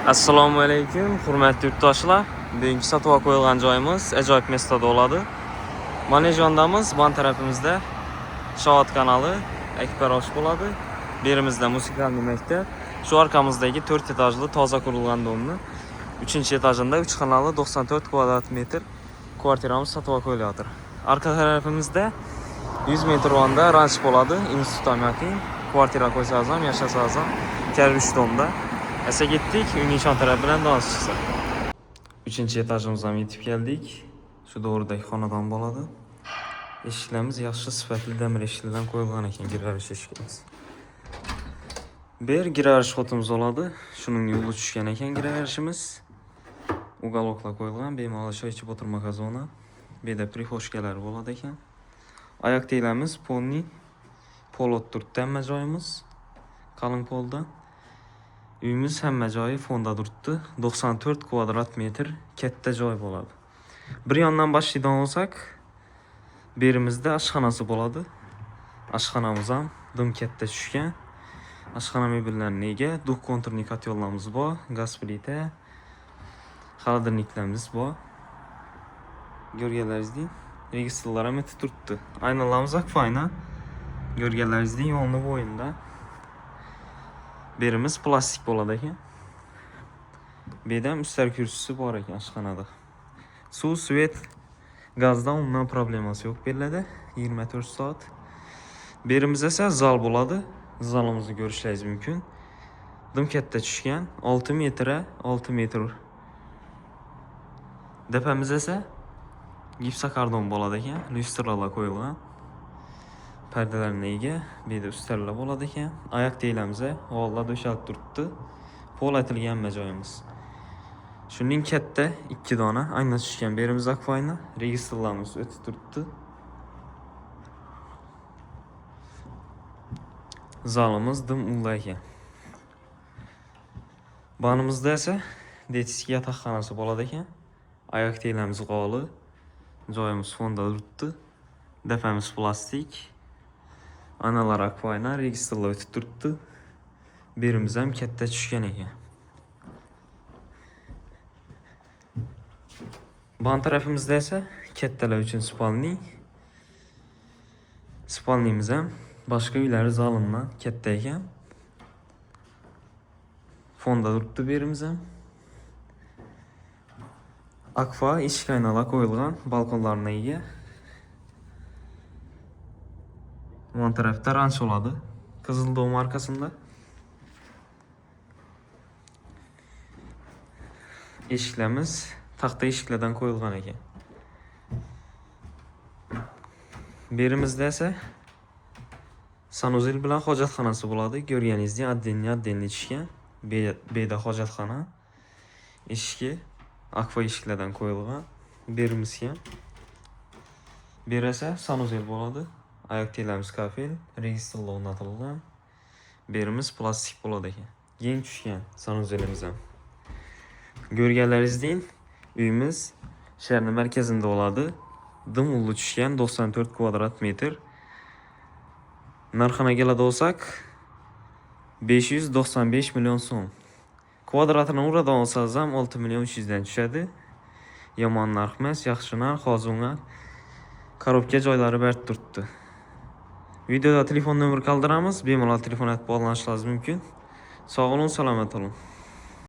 Assalomu alaykum, hurmatli yurtdoshlar. Bugungi sotuvga qo'yilgan joyimiz ajoyib mastada bo'ladi. Mana yondamiz, bu tarafimizda Shoat kanali, ekipaj bo'ladi. Berimizda musikalniy maktab. Shu orqamizdagi 4 etajli toza qurilgan domni 3-etajında 3 xonali 94 kvadrat metr kvartiramiz sotuvga qo'yilyapti. Arka tarafimizda 100 metr o'rnida ranch bo'ladi. Institutga yaqin kvartira qo'ysangiz ham, yashasangiz ham karvish domda. Esa gittik, uyning ishon tarafi bilan donsiz chiqsa. 3-etajimizga yetib keldik. Shu doğrudagi xonadon bo'ladi. Eshiklarimiz yaxshi sifatli demir eshiklardan qo'yilgan ekan, girish eshigimiz. Bir girish xotimiz bo'ladi. Shuning yo'li tushgan ekan girishimiz. Ugaloklar qo'yilgan, bemalol choy ichib o'tirmoqqa zona. Bu yerda prixoshkalar bo'ladi ekan. Oyoq teglarimiz polni polot turibdi hamma joyimiz. Qalin polda. Uyimiz hamma joyi fonda turibdi. 94 kvadrat metr katta joy bo'ladi. Bir yondan boshlaydigan bo'lsak, berimizda oshxonasi bo'ladi. Oshxonamiz ham dim katta tushgan. Oshxona mebellariga ega, duh konturli kotyollarimiz bor, gaz plita, xolodilniklarimiz bor. Ko'rganlaringizdek, registrlar ham etib turibdi. Aynalarimiz akfayna. Ko'rganlaringizdek, yo'lni bo'yinda. Berimiz plastik bo'ladi ekan. Bedam ustar kursisi bor ekan oshxonada. Suv, svet, gazdan umuman problemasi yo'q beriladi. 24 soat. Berimiz esa zal bo'ladi. Zalimizni ko'rishingiz mumkin. Dim katta tushgan, 6 metr 6 metr. Depamiz esa gipsokardon bo'ladi ekan, lyustralar qo'yilgan. Perdelarga ega, bu yerda ustarlar bo'ladi ekan. Oyoq teglarimiz holda döşalib turibdi. Pol etilgan joyimiz. Shuning katta 2 dona ayna tushgan berimiz akfayna, registrlarimiz o'tib turibdi. Zalimiz dim ulla ekan. Banimizda esa detskiy yotoqxonasi bo'ladi ekan. Oyoq teglarimiz qoli, joyimiz fonda turibdi. Depamiz plastik. Analar akfayna, registrlar o'tib turibdi. Berimiz ham katta tushgan ekan. Ban tarafimizda esa kattalar uchun spalni. Spalnimiz ham boshqa uylar zalimdan katta ekan. Fonda turibdi berimiz ham. Akfa eshik aynalar qo'yilgan, balkonlarga ega. Bu tarafda ranch bo'ladi. Qizil dom markasında. Eshiklarimiz taxta eshiklardan qo'yilgan ekan. Berimizda esa sanuzel bilan hojatxonasi bo'ladi. Ko'rganingizdek, oddenli tushgan. Bu yerda hojatxona. Eshigi akfa eshiklardan qo'yilgan. Berimiz ham. Bu esa sanuzel bo'ladi. Oyoq teglarimiz kafel, registrlar o'rnatilgan. Berimiz plastik bo'ladi ekan. Keng tushgan sanuzelimiz ham. Ko'rganlaringizdek, uyimiz shaharning markazida bo'ladi. Dim ulli tushgan 94 kvadrat metr. Narxini keladi olsak 595 million so'm. Kvadratini urada olsangiz ham 6 million 300 dan tushadi. Yomon narx emas, yaxshi narx, hozirga korobka joylari berib turibdi. Videoda telefon nomeri qoldiramiz, bemalol telefon qilib bog'lanishingiz mumkin. Sog' bo'lin, salomat bo'lin.